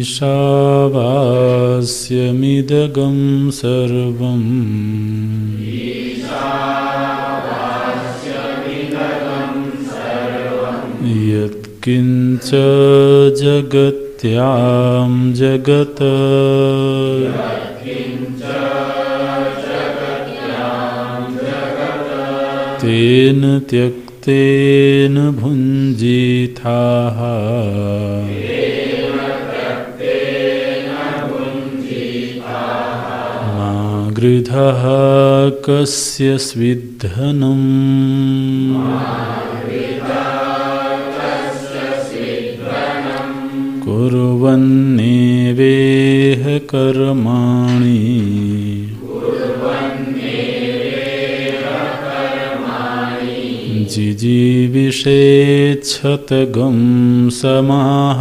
ईशावास्यमिदगं सर्वं यत्किञ्च जगत्यां जगत् तेन त्यक्तेन भुञ्जीथाः मा गृधः कस्य स्विद्धनम् कुर्वन्नेवेह कर्माणि जिजीविषेच्छतगं समाः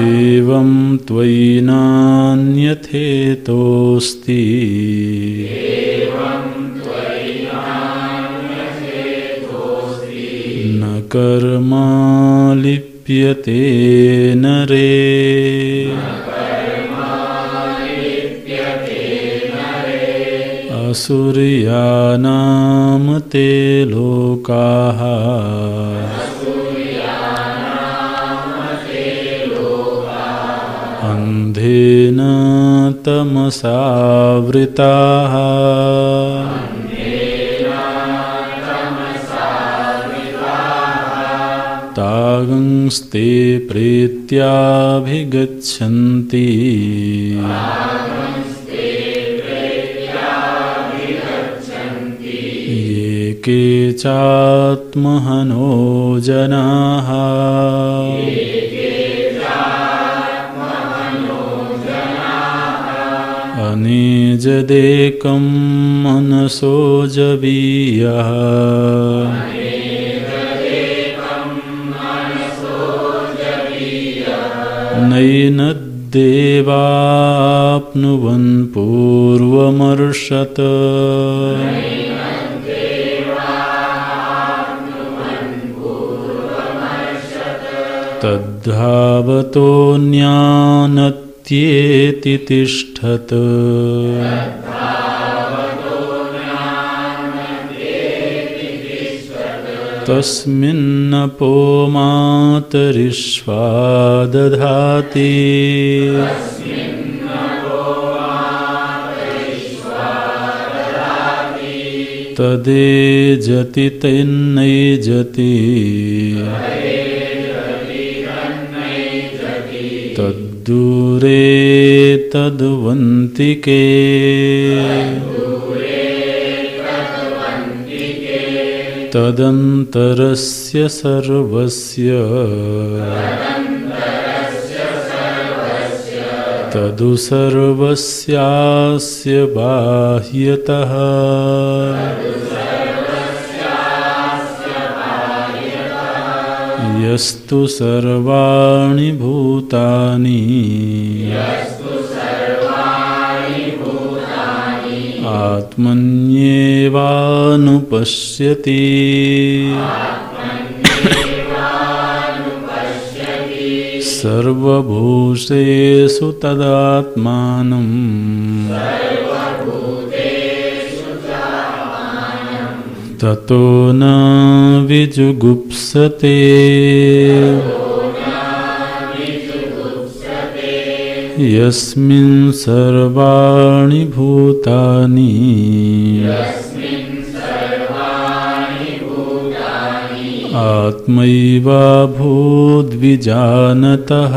एवं त्वयि नान्यथेतोऽस्ति न कर्मा लिप्यते नरे असुर्यानां ते लोकाः अन्धेन तमसावृताः तागंस्ते प्रेत्याभिगच्छन्ति ये के चात्महनो जनाः अनेजदेकं मनसो जवीयः नैनद्देवाप्नुवन् पूर्वमर्षत् तद्धावतोऽन्यानत्येति तिष्ठत् तस्मिन्नपो मातरिश्वा दधाति तदेजति तन्नैजति तद्दूरे तद्वन्तिके तदन्तरस्य सर्वस्य तदु सर्वस्यास्य बाह्यतः यस्तु सर्वाणि भूतानि आत्मन्येवानुपश्यति सर्वभूतेषु तदात्मानं ततो न विजुगुप्सते यस्मिन् सर्वाणि भूतानि आत्मैवाभूद्विजानतः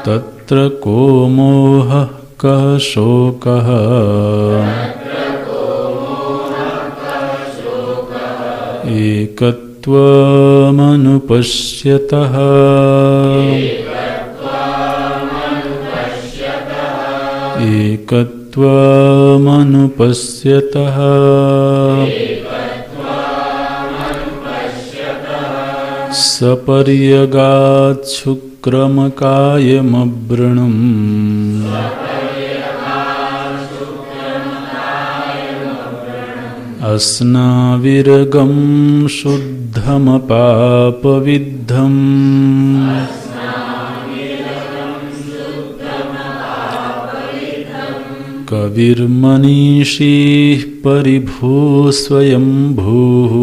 तत्र को मोहः कः शोकः एकत्वमनुपश्यतः एकत्वमनुपश्यतः सपर्यगाच्छुक्रमकायमवृणम् अस्नाविरगं शुद्धमपापविद्धम् कविर्मनीषीः परिभूः स्वयंभूः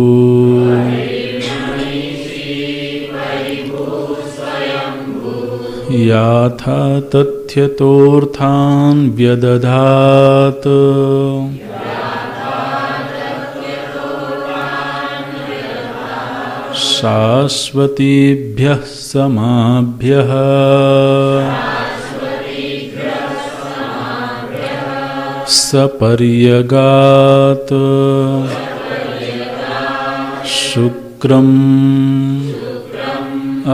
याथा तथ्यतोऽर्थान् व्यदधात् शाश्वतीभ्यः समाभ्यः सपर्यगात् शुक्रम्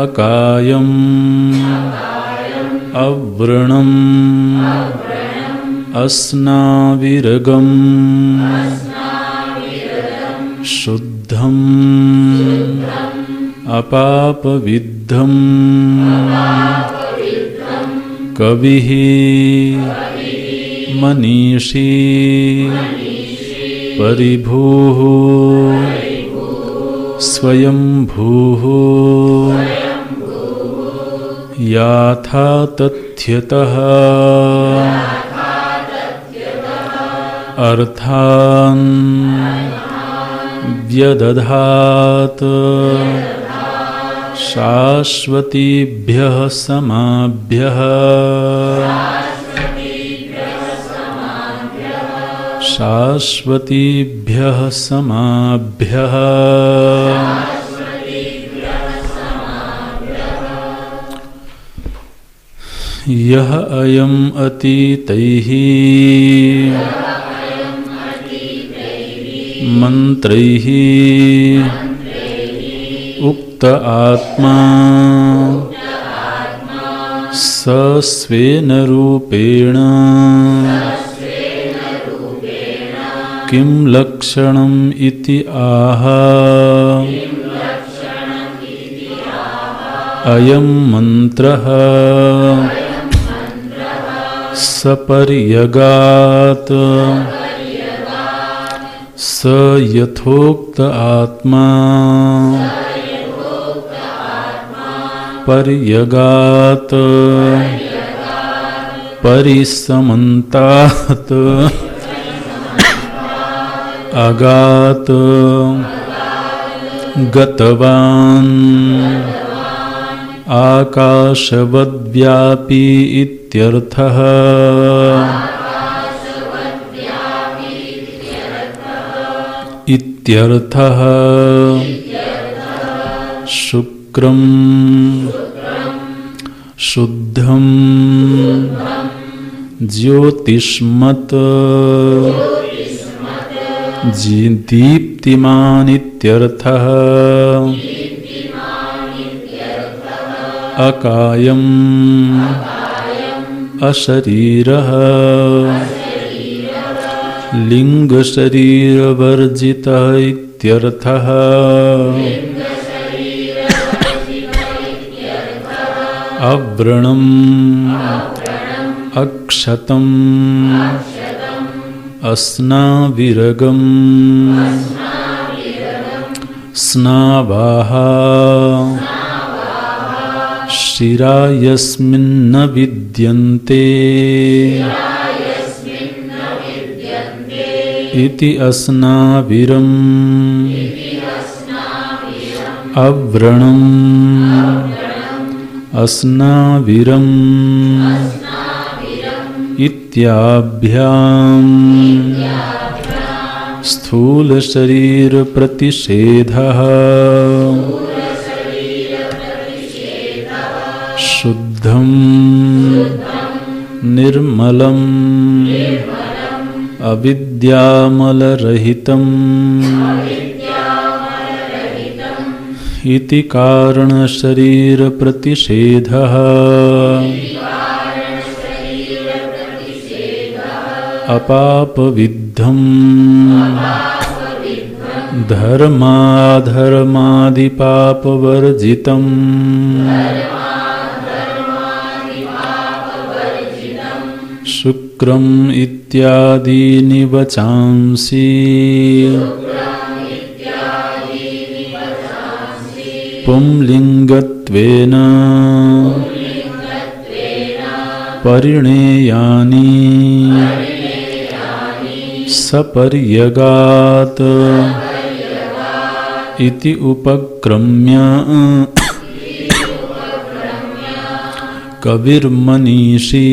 अकायम् अव्रणम् अस्नाविरगम् शुद्धम् अपापविद्धम् कविः मनीषी परिभूः स्वयंभूः याथा तथ्यतः अर्थान् व्यदधात् शाश्वतीभ्यः समाभ्यः शाश्वतीभ्यः समाभ्यः यः अयम् अतीतैः मंत्रैः उक्त आत्मा स स्वेन रूपेण किं लक्षणम् इति आह अयं मंत्रः सपर्यगात् स यथोक्त आत्मा पर्यगात् परिसमन्तात् अगात् गतवान् आकाशवद्व्यापी इत्यर्थः इत्यर्थः शुक्रम् शुद्धम् ज्योतिष्मत् दीप्तिमान् इत्यर्थः अकायम् अशरीरः लिंगशरीरवर्जितः इत्यर्थः अव्रणम् अक्षतम् अस्नाविरगम् स्नावाः शिरा यस्मिन्न विद्यन्ते इति अस्नाविरम् अव्रणम् अस्नाविरम् इत्याभ्याम् स्थूल शरीर प्रतिषेधः शुद्धम् निर्मलम् अविद्यामलरहितम् इति कारण शरीर प्रतिषेधः अपापविद्धम् धर्माधर्मादिपापवर्जितम् शुक्रम् शुक्रम इत्यादीनि वचांसि पुंलिङ्गत्वेन परिणेयानि सपर्यगात् इति उपक्रम्य कविर्मनीषी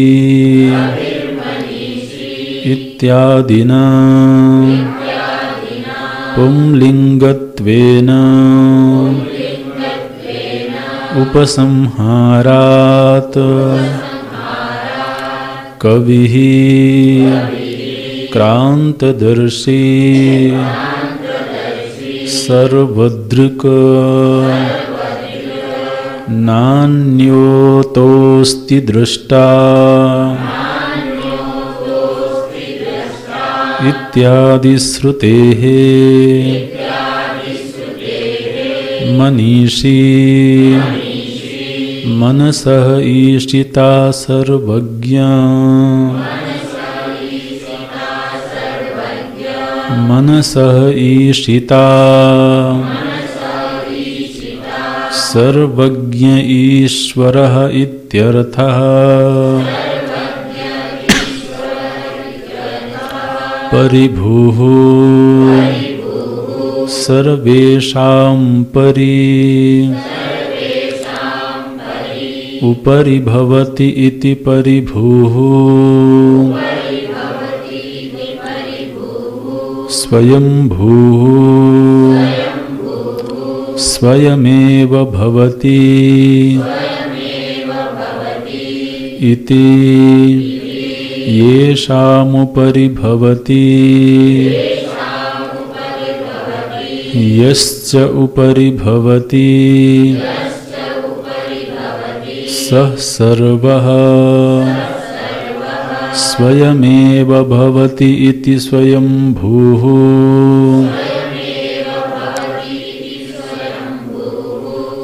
इत्यादिना पुंलिङ्गत्वेन उपसंहारात् कविः क्रांतदर्शी सर्वदृक् नान्योतोऽस्ति दृष्टा इत्यादि श्रुतेः मनीषी मनसः ईशिता सर्वज्ञ मनसः ईशिता सर्वज्ञ ईश्वरः इत्यर्थः। परिभूः सर्वेषां परि उपरि भवति इति परिभूः स्वयंभूः स्वयमेव भवति इति येषामुपरि भवति यश्च उपरि भवति सः सर्वः स्वयमेव भवति इति स्वयंभूः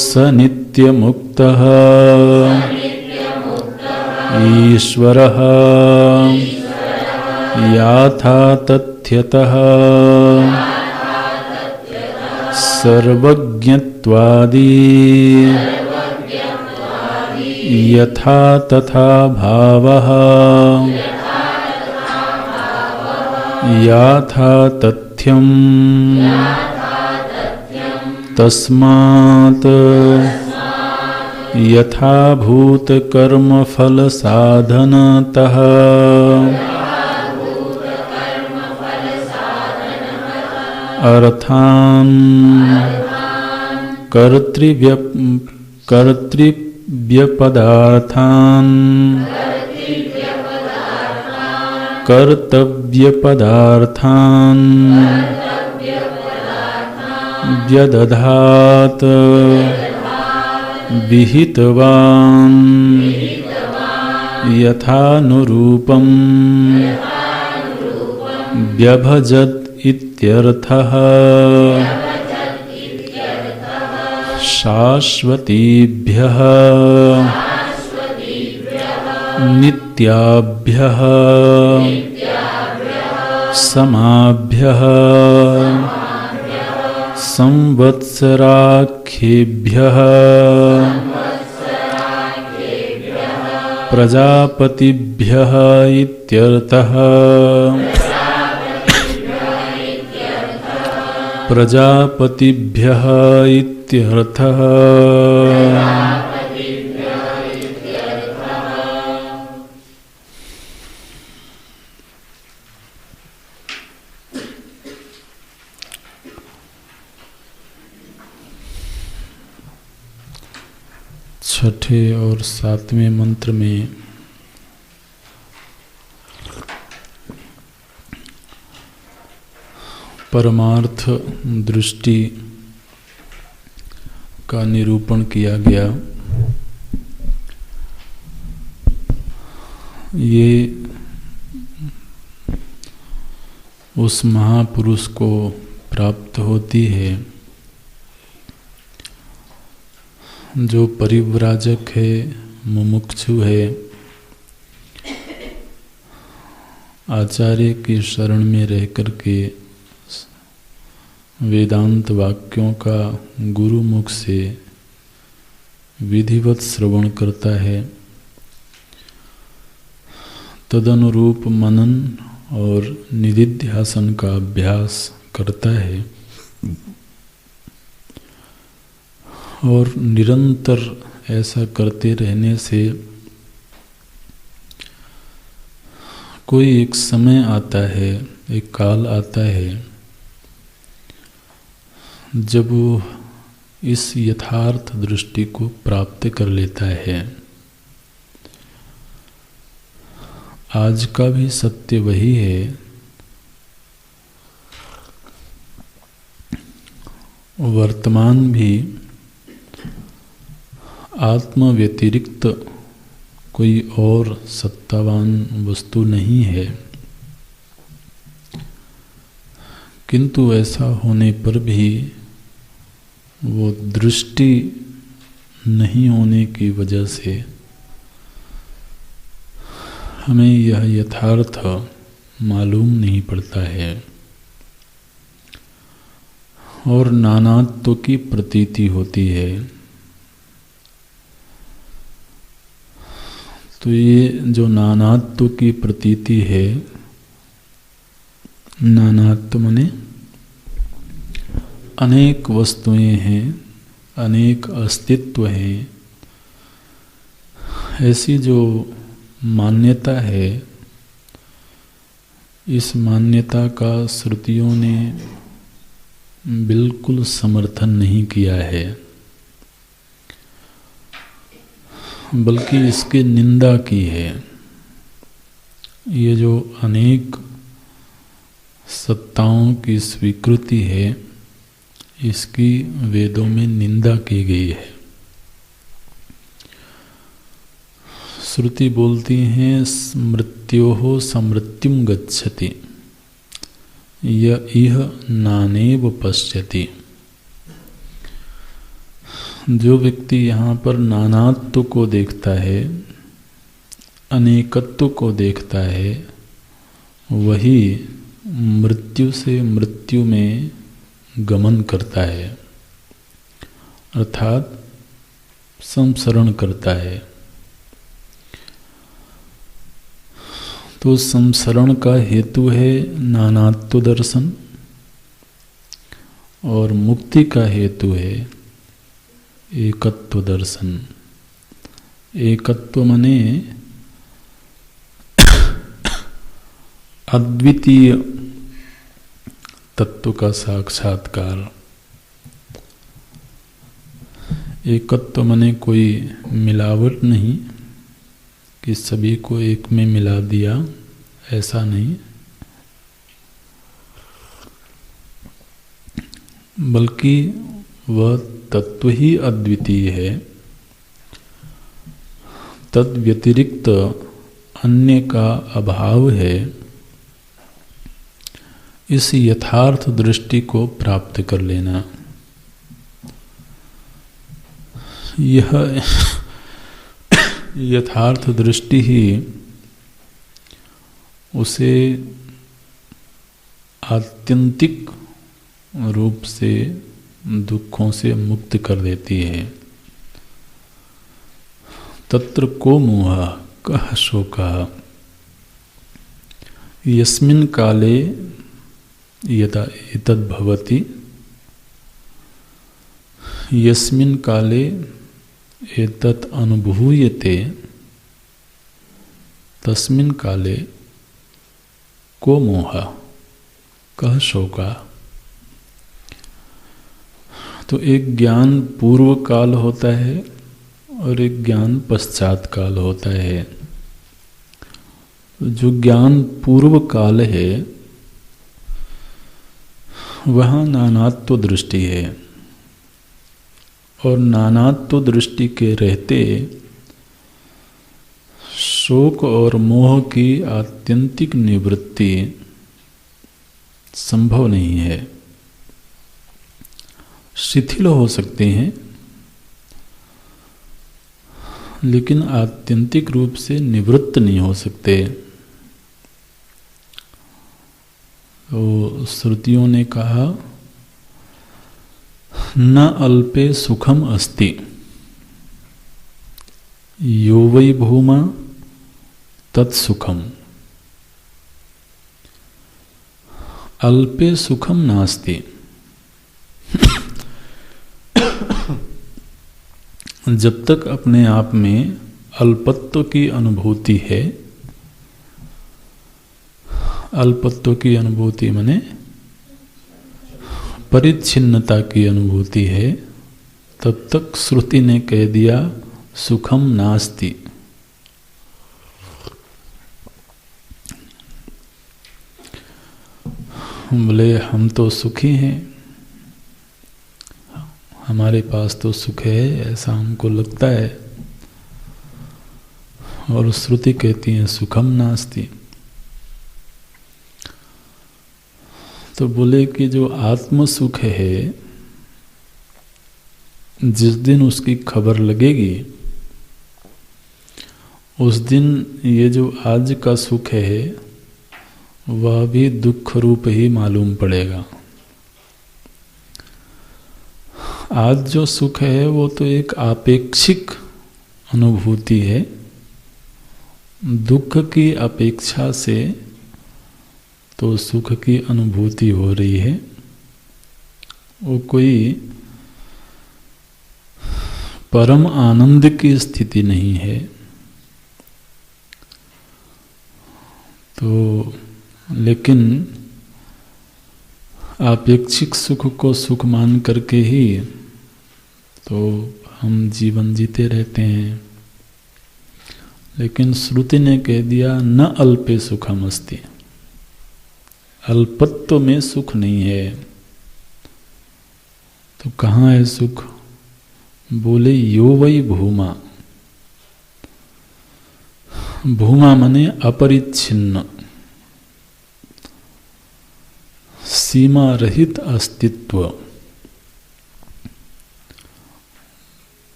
स नित्यमुक्तः ईश्वरः याथा तथ्यतः सर्वज्ञत्वादि यथा तथा भावः याथा तथ्यम् तस्मात् यथाभूत कर्मफल साधनतः अर्थान् कर्तव्यपदार्थान् कर्तव्यपदार्थान् व्यदधात् विहितवान् यथानुरूपं व्यभजत् इत्यर्थः। शाश्वतीभ्यः नित्याभ्यः समाभ्यः संवत्सराख्येभ्यः प्रजापतिभ्यः इत्यर्थः। प्रजापतिभ्यः इत्यर्थः। छठे और सातवें मंत्र में परमार्थ दृष्टि का निरूपण किया गया। ये उस महापुरुष को प्राप्त होती है जो परिव्राजक है, मुमुक्षु है, आचार्य की शरण में रह कर के वेदांत वाक्यों का गुरुमुख से विधिवत श्रवण करता है, तदनुरूप मनन और निधिध्यासन का अभ्यास करता है और निरंतर ऐसा करते रहने से कोई एक समय आता है, एक काल आता है जब वो इस यथार्थ दृष्टि को प्राप्त कर लेता है। आज का भी सत्य वही है। वर्तमान भी आत्म व्यतिरिक्त कोई और सत्तावान वस्तु नहीं है, किंतु ऐसा होने पर भी वो दृष्टि नहीं होने की वजह से हमें यह यथार्थ मालूम नहीं पड़ता है और नानात्व की प्रतीति होती है। तो ये जो नानात्व की प्रतीति है, नानात्व माने अनेक वस्तुएं हैं, अनेक अस्तित्व हैं, ऐसी जो मान्यता है, इस मान्यता का श्रुतियों ने बिल्कुल समर्थन नहीं किया है, बल्कि इसकी निंदा की है। ये जो अनेक सत्ताओं की स्वीकृति है, इसकी वेदों में निंदा की गई है। श्रुति बोलती हैं स्मृत्योः समृत्युम गच्छति य इह नानेव पश्यति। जो व्यक्ति यहाँ पर नानात्व को देखता है, अनेकत्व को देखता है, वही मृत्यु से मृत्यु में गमन करता है, अर्थात संसरण करता है। तो संसरण का हेतु है नानात्व दर्शन और मुक्ति का हेतु है एकत्व दर्शन। एकत्व माने अद्वितीय तत्व का साक्षात्कार। एकत्व माने कोई मिलावट नहीं कि सभी को एक में मिला दिया, ऐसा नहीं, बल्कि वह तत्व ही अद्वितीय है। तद व्यतिरिक्त अन्य का अभाव है। इस यथार्थ दृष्टि को प्राप्त कर लेना, यह यथार्थ दृष्टि ही उसे आत्यंतिक रूप से दुखों से मुक्त कर देती है। तत्र को मोह कः शोकः यस्मिन् काले यदा एतद्भवति यस्मिन् काले एतत् अनुभूयते तस्मिन् काले को मोह कः शोकः। तो एक ज्ञान पूर्व काल होता है और एक ज्ञान पश्चात काल होता है। जो ज्ञान पूर्व काल है वहाँ नानात्व दृष्टि है और नानात्व दृष्टि के रहते शोक और मोह की आत्यंतिक निवृत्ति संभव नहीं है। शिथिल हो सकते हैं लेकिन आत्यंतिक रूप से निवृत्त नहीं हो सकते। तो श्रुतियों ने कहा न अल्पे सुखम अस्ति यो वै भूमा तत्सुखम, अल्पे सुखम नास्ति। जब तक अपने आप में अल्पत्व की अनुभूति है, अल्पत्व की अनुभूति माने परिच्छिन्नता की अनुभूति है, तब तक श्रुति ने कह दिया सुखम नास्ति। बोले हम तो सुखी हैं, हमारे पास तो सुख है, ऐसा हमको लगता है, और श्रुति कहती है सुखम नास्ति। तो बोले कि जो आत्म सुख है, जिस दिन उसकी खबर लगेगी उस दिन ये जो आज का सुख है वह भी दुख रूप ही मालूम पड़ेगा। आज जो सुख है वो तो एक आपेक्षिक अनुभूति है, दुख की अपेक्षा से तो सुख की अनुभूति हो रही है। वो कोई परम आनंद की स्थिति नहीं है। तो लेकिन आपेक्षिक सुख को सुख मान करके ही तो हम जीवन जीते रहते हैं। लेकिन श्रुति ने कह दिया न अल्पे सुखम अस्ति, अल्पत्व में सुख नहीं है। तो कहाँ है सुख? बोले यो वै भूमा। भूमा माने अपरिच्छिन्न, सीमा रहित अस्तित्व,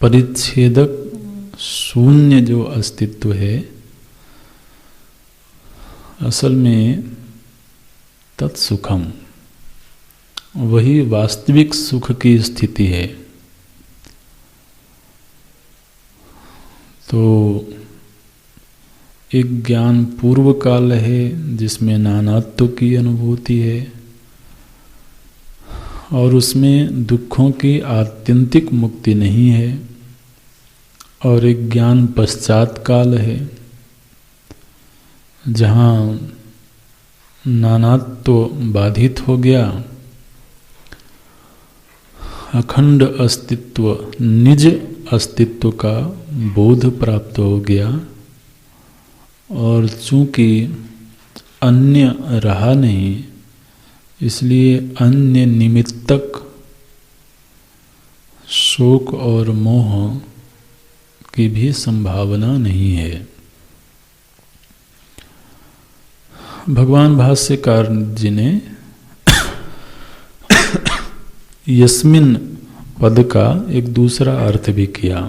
परिच्छेदक शून्य जो अस्तित्व है, असल में तत्सुखम, वही वास्तविक सुख की स्थिति है। तो एक ज्ञान पूर्व काल है जिसमें नानात्व की अनुभूति है, और उसमें दुखों की आत्यंतिक मुक्ति नहीं है। और एक ज्ञान पश्चात काल है जहाँ नानात्व बाधित हो गया, अखंड अस्तित्व, निज अस्तित्व का बोध प्राप्त हो गया। और चूंकि अन्य रहा नहीं, इसलिए अन्य निमित्तक शोक और मोह की भी संभावना नहीं है। भगवान भाष्यकार जी ने यस्मिन पद का एक दूसरा अर्थ भी किया।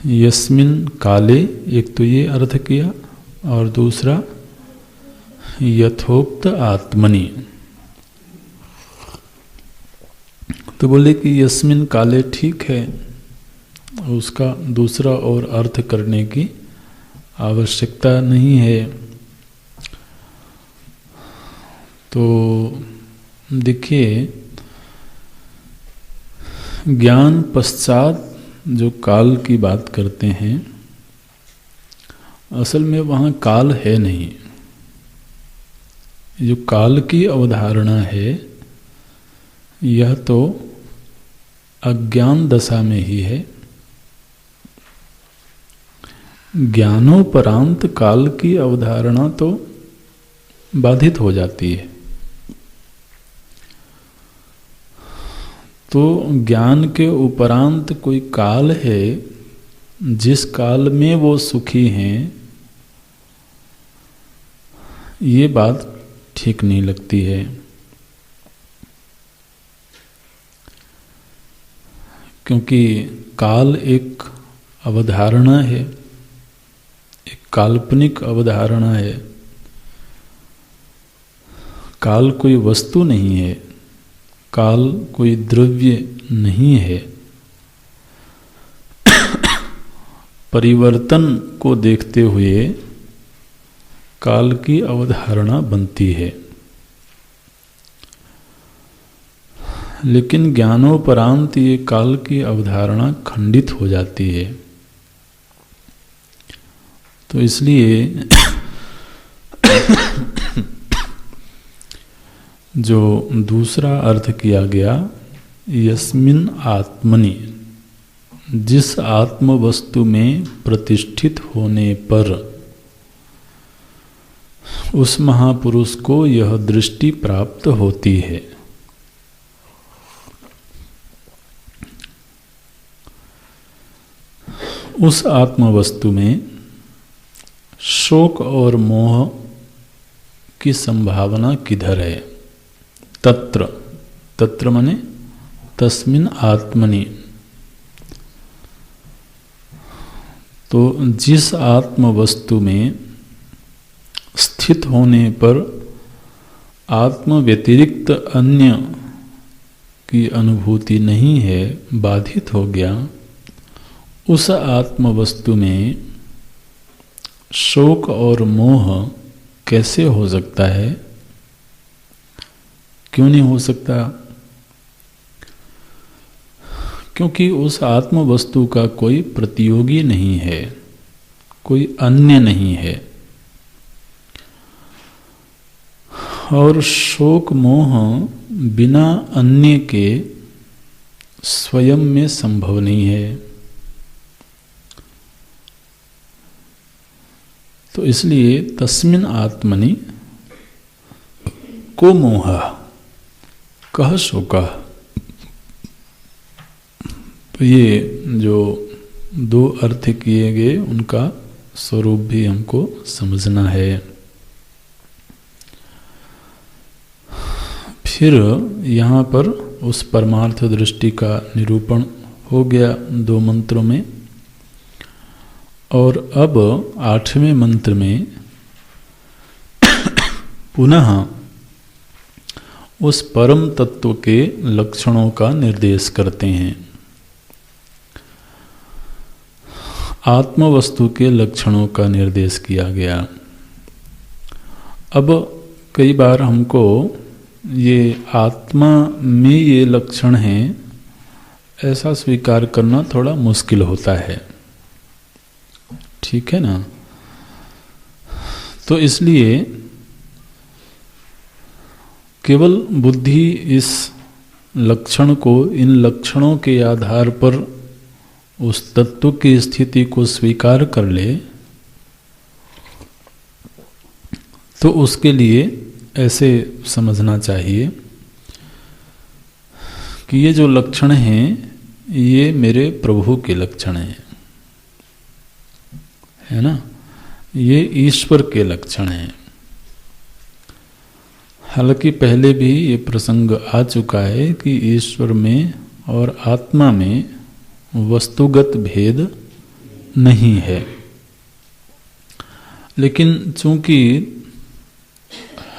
यस्मिन काले, एक तो ये अर्थ किया, और दूसरा यथोक्त आत्मनि। तो बोले कि यस्मिन काले ठीक है, उसका दूसरा और अर्थ करने की आवश्यकता नहीं है। तो देखिए, ज्ञान पश्चात जो काल की बात करते हैं, असल में वहाँ काल है नहीं। जो काल की अवधारणा है यह तो अज्ञान दशा में ही है। ज्ञानोपरांत काल की अवधारणा तो बाधित हो जाती है। तो ज्ञान के उपरांत कोई काल है जिस काल में वो सुखी हैं, ये बात ठीक नहीं लगती है। क्योंकि काल एक अवधारणा है, एक काल्पनिक अवधारणा है। काल कोई वस्तु नहीं है, काल कोई द्रव्य नहीं है। परिवर्तन को देखते हुए काल की अवधारणा बनती है, लेकिन ज्ञानोपरांत ये काल की अवधारणा खंडित हो जाती है। तो इसलिए जो दूसरा अर्थ किया गया, यस्मिन आत्मनि, जिस आत्म वस्तु में प्रतिष्ठित होने पर उस महापुरुष को यह दृष्टि प्राप्त होती है। उस आत्म वस्तु में शोक और मोह की संभावना किधर है? तत्र, तत्र माने तस्मिन आत्मनि। तो जिस आत्म वस्तु में स्थित होने पर आत्म व्यतिरिक्त अन्य की अनुभूति नहीं है, बाधित हो गया, उस आत्म वस्तु में शोक और मोह कैसे हो सकता है? क्यों नहीं हो सकता? क्योंकि उस आत्म वस्तु का कोई प्रतियोगी नहीं है, कोई अन्य नहीं है। और शोक मोह बिना अन्य के स्वयं में संभव नहीं है। तो इसलिए तस्मिन आत्मनि को मोह कह शोकः। तो ये जो दो अर्थ किए गए उनका स्वरूप भी हमको समझना है। फिर यहाँ पर उस परमार्थ दृष्टि का निरूपण हो गया 2 मंत्रों में। और अब 8वें मंत्र में पुनः उस परम तत्व के लक्षणों का निर्देश करते हैं। आत्म वस्तु के लक्षणों का निर्देश किया गया। अब कई बार हमको ये आत्मा में ये लक्षण हैं ऐसा स्वीकार करना थोड़ा मुश्किल होता है, ठीक है ना। तो इसलिए केवल बुद्धि इस लक्षण को, इन लक्षणों के आधार पर उस तत्व की स्थिति को स्वीकार कर ले, तो उसके लिए ऐसे समझना चाहिए कि ये जो लक्षण हैं ये मेरे प्रभु के लक्षण हैं, है ना, ये ईश्वर के लक्षण हैं। हालांकि पहले भी ये प्रसंग आ चुका है कि ईश्वर में और आत्मा में वस्तुगत भेद नहीं है, लेकिन चूंकि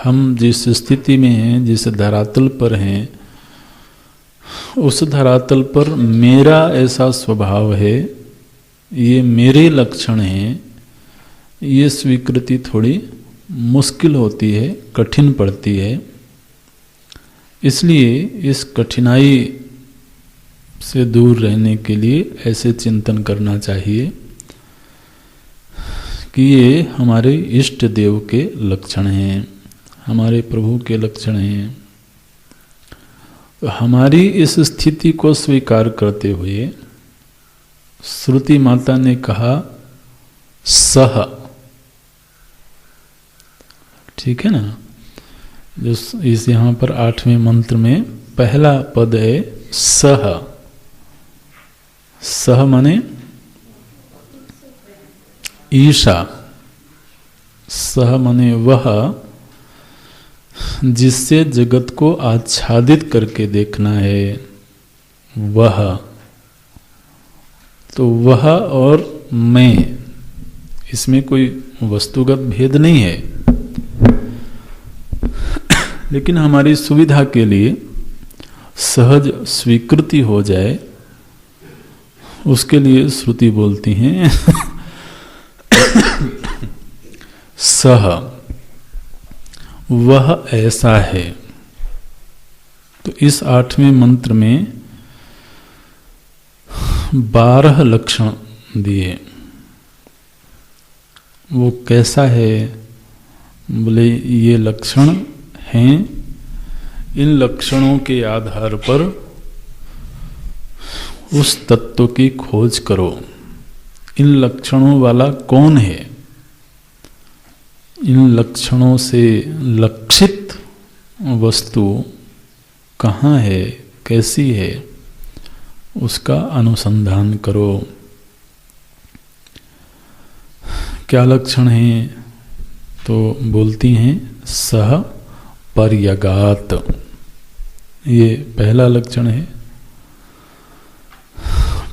हम जिस स्थिति में हैं, जिस धरातल पर हैं, उस धरातल पर मेरा ऐसा स्वभाव है, ये मेरे लक्षण हैं, ये स्वीकृति थोड़ी मुश्किल होती है, कठिन पड़ती है। इसलिए इस कठिनाई से दूर रहने के लिए ऐसे चिंतन करना चाहिए कि ये हमारे इष्ट देव के लक्षण हैं, हमारे प्रभु के लक्षण हैं। तो हमारी इस स्थिति को स्वीकार करते हुए श्रुति माता ने कहा सह, ठीक है ना। जो इस यहाँ पर 8वें मंत्र में पहला पद है सह। सह माने ईशा, सह माने वह जिससे जगत को आच्छादित करके देखना है, वह। तो वह और मैं, इसमें कोई वस्तुगत भेद नहीं है, लेकिन हमारी सुविधा के लिए सहज स्वीकृति हो जाए, उसके लिए श्रुति बोलती हैं सह, वह ऐसा है। तो इस 8वें मंत्र में 12 लक्षण दिए। वो कैसा है? बोले ये लक्षण हैं, इन लक्षणों के आधार पर उस तत्व की खोज करो। इन लक्षणों वाला कौन है? इन लक्षणों से लक्षित वस्तु कहाँ है, कैसी है, उसका अनुसंधान करो। क्या लक्षण हैं? तो बोलती हैं सह पर्यगात, ये पहला लक्षण है,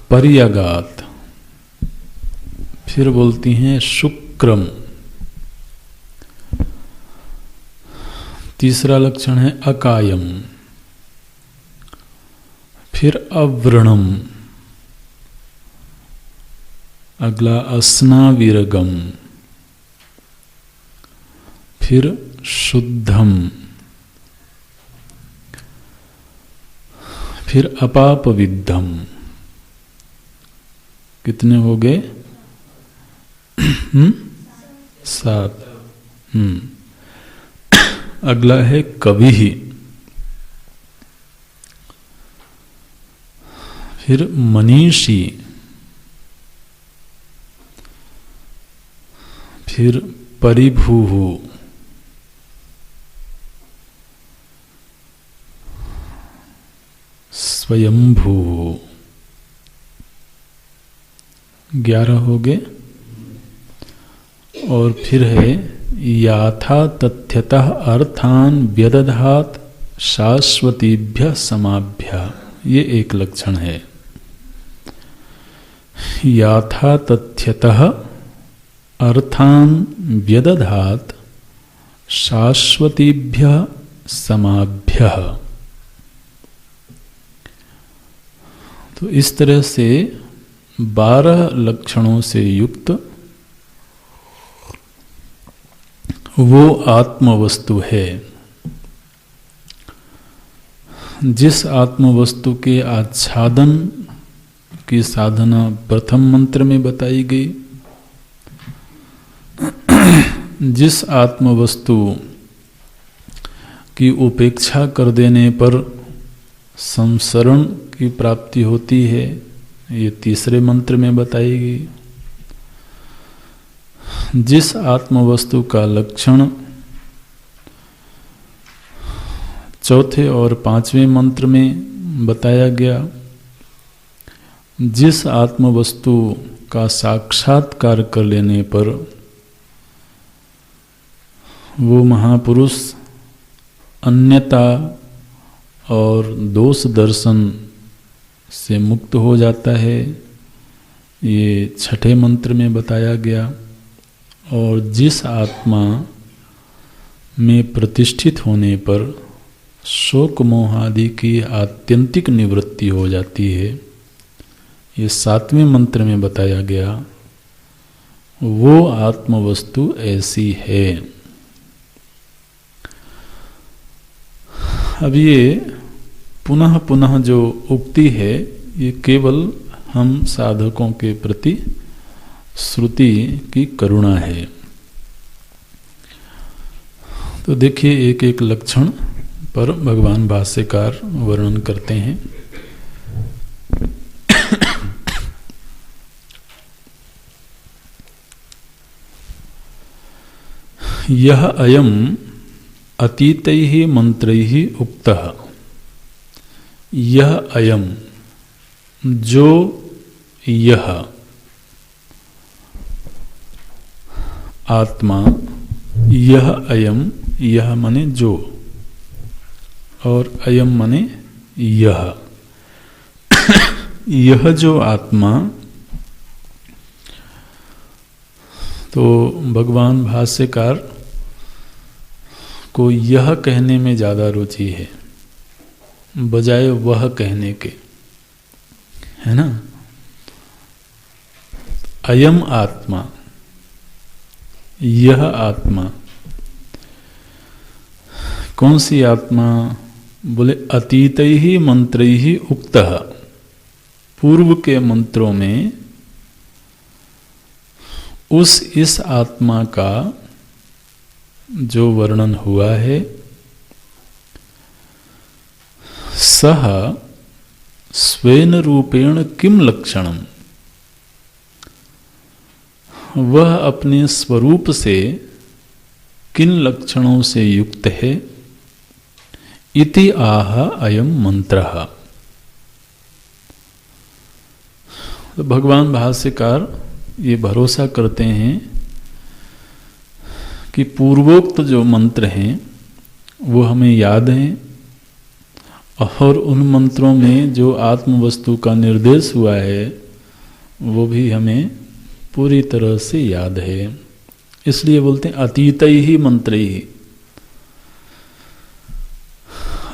पर्यगात। फिर बोलती हैं शुक्रम, तीसरा लक्षण है अकायम। फिर अव्रणम, अगला अस्नाविरगम। फिर शुद्धम। फिर अपापविद्धम। कितने हो गए? 7। अगला है कवि। फिर मनीषी। फिर परिभूः। स्वयंभू। 11 हो गए। और फिर है याथा तथ्यतः अर्थान व्यदधात शाश्वतीभ्य समाभ्य, ये एक लक्षण है। याथा तथ्यतः अर्थान व्यदधात शाश्वतीभ्य समाभ्य। तो इस तरह से 12 लक्षणों से युक्त वो आत्मवस्तु है। जिस आत्मवस्तु के आच्छादन की साधना प्रथम मंत्र में बताई गई, जिस आत्मवस्तु की उपेक्षा कर देने पर संसरण की प्राप्ति होती है, ये तीसरे मंत्र में बताई गई। जिस आत्मवस्तु का लक्षण चौथे और 5वें मंत्र में बताया गया, जिस आत्मवस्तु का साक्षात्कार कर लेने पर वो महापुरुष अन्यता और दोष दर्शन से मुक्त हो जाता है, ये छठे मंत्र में बताया गया। और जिस आत्मा में प्रतिष्ठित होने पर शोक मोह आदि की आत्यंतिक निवृत्ति हो जाती है, ये 7वें मंत्र में बताया गया। वो आत्मवस्तु ऐसी है। अब ये पुनः पुनः जो उक्ति है, ये केवल हम साधकों के प्रति श्रुति की करुणा है। तो देखिए एक एक लक्षण पर भगवान भाष्यकार वर्णन करते हैं। यह अयम अतीतैः मंत्रैः उक्तः। यह अयम, जो यह आत्मा, यह अयम, यह माने जो, और अयम माने यह। यह जो आत्मा, तो भगवान भाष्यकार को यह कहने में ज़्यादा रुचि है बजाय वह कहने के, है ना। अयम आत्मा, यह आत्मा, कौन सी आत्मा? बोले अतीतैहि मंत्रैहि उक्तः, पूर्व के मंत्रों में इस आत्मा का जो वर्णन हुआ है, सह स्वेन रूपेण किम लक्षणम, वह अपने स्वरूप से किन लक्षणों से युक्त है। इति आह अयम मंत्रः। तो भगवान भाष्यकार ये भरोसा करते हैं कि पूर्वोक्त जो मंत्र हैं वो हमें याद हैं और उन मंत्रों में जो आत्म वस्तु का निर्देश हुआ है वो भी हमें पूरी तरह से याद है। इसलिए बोलते हैं अतीतैहि मंत्रैहि।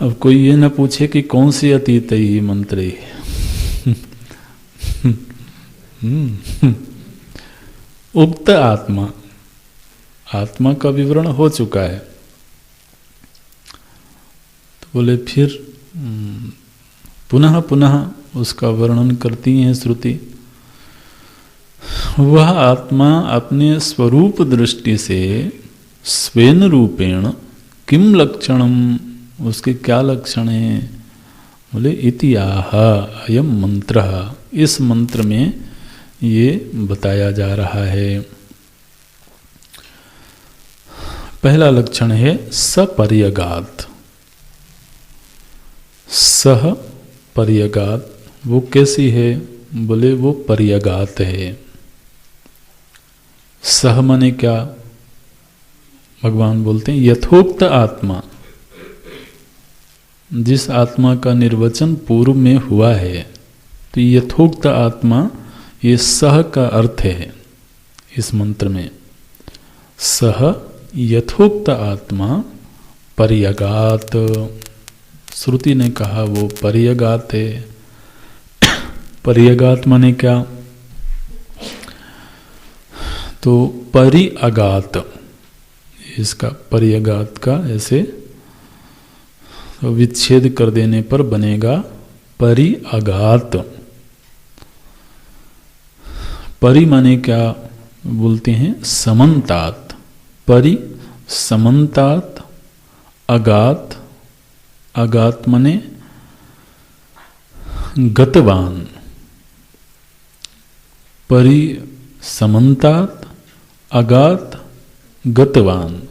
अब कोई ये ना पूछे कि कौन सी अतीतैहि मंत्रैहि। उक्त आत्मा, आत्मा का विवरण हो चुका है, तो बोले फिर पुनः पुनः उसका वर्णन करती हैं श्रुति। वह आत्मा अपने स्वरूप दृष्टि से स्वेन रूपेण किम लक्षणम, उसके क्या लक्षण हैं? बोले इति आह अयम मंत्र। इस मंत्र में ये बताया जा रहा है। पहला लक्षण है सपर्यगात। सह पर्यगात, वो कैसी है? बोले वो पर्यगात है। सह माने क्या? भगवान बोलते हैं यथोक्त आत्मा, जिस आत्मा का निर्वचन पूर्व में हुआ है, तो यथोक्त आत्मा, ये सह का अर्थ है इस मंत्र में। सह यथोक्त आत्मा पर्यगात, श्रुति ने कहा वो पर्यगात है। पर्यगात माने क्या? तो परिअगात, इसका पर्यगात का ऐसे विच्छेद कर देने पर बनेगा परिअगात। परि माने क्या बोलते हैं? समन्तात। परि समन्तात, अगात, अगात माने गतवान। परि समन्तात, अगात, गतवान।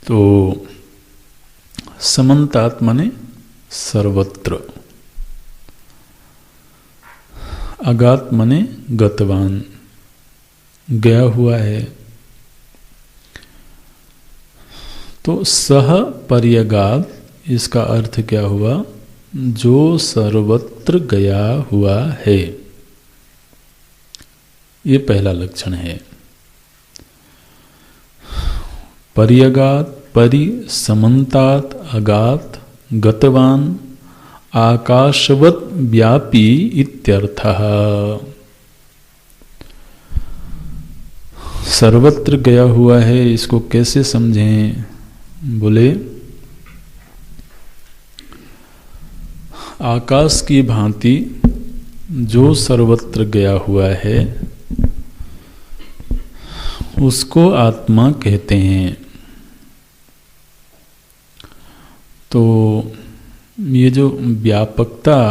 तो समन्तात माने सर्वत्र, अगात माने गतवान, गया हुआ है। तो सह पर्यगात, इसका अर्थ क्या हुआ? जो सर्वत्र गया हुआ है, ये पहला लक्षण है। पर्यगात, परि समन्तात, अगात, गतवान, आकाशवत व्यापी इत्यर्थः। सर्वत्र गया हुआ है, इसको कैसे समझें? बोले आकाश की भांति जो सर्वत्र गया हुआ है उसको आत्मा कहते हैं। तो ये जो व्यापकता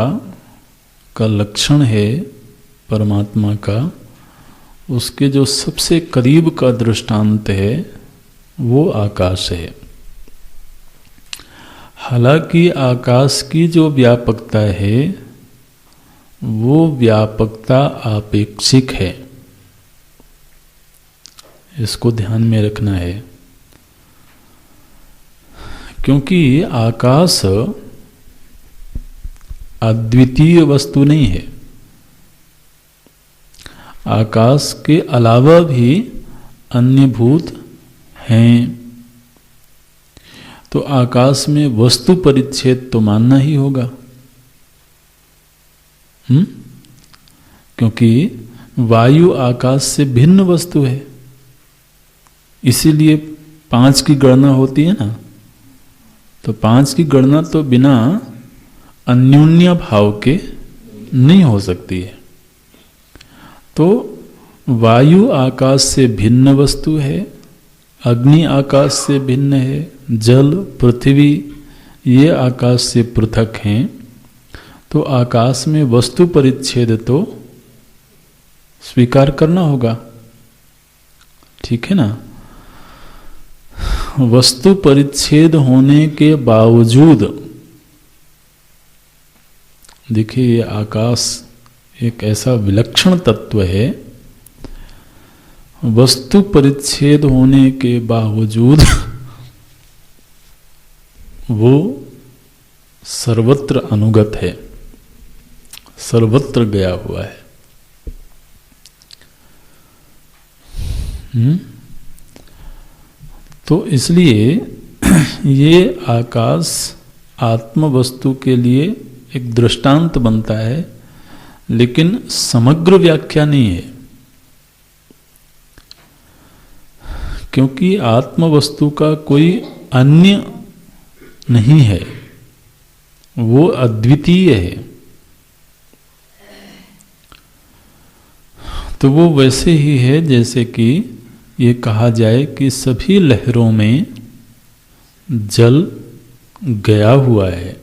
का लक्षण है परमात्मा का, उसके जो सबसे करीब का दृष्टांत है वो आकाश है। हालांकि आकाश की जो व्यापकता है वो व्यापकता आपेक्षिक है, इसको ध्यान में रखना है। क्योंकि आकाश अद्वितीय वस्तु नहीं है। आकाश के अलावा भी अन्य भूत हैं। तो आकाश में वस्तु परिच्छेद तो मानना ही होगा, क्योंकि वायु आकाश से भिन्न वस्तु है, इसीलिए 5 की गणना होती है ना। तो 5 की गणना तो बिना अन्योन्य भाव के नहीं हो सकती है। तो वायु आकाश से भिन्न वस्तु है, अग्नि आकाश से भिन्न है, जल पृथ्वी ये आकाश से पृथक हैं। तो आकाश में वस्तु परिच्छेद तो स्वीकार करना होगा, ठीक है ना। वस्तु परिच्छेद होने के बावजूद देखिए, ये आकाश एक ऐसा विलक्षण तत्व है, वस्तु परिच्छेद होने के बावजूद वो सर्वत्र अनुगत है, सर्वत्र गया हुआ है। तो इसलिए ये आकाश आत्म वस्तु के लिए एक दृष्टांत बनता है, लेकिन समग्र व्याख्या नहीं है, क्योंकि आत्म वस्तु का कोई अन्य नहीं है, वो अद्वितीय है। तो वो वैसे ही है जैसे कि ये कहा जाए कि सभी लहरों में जल गया हुआ है।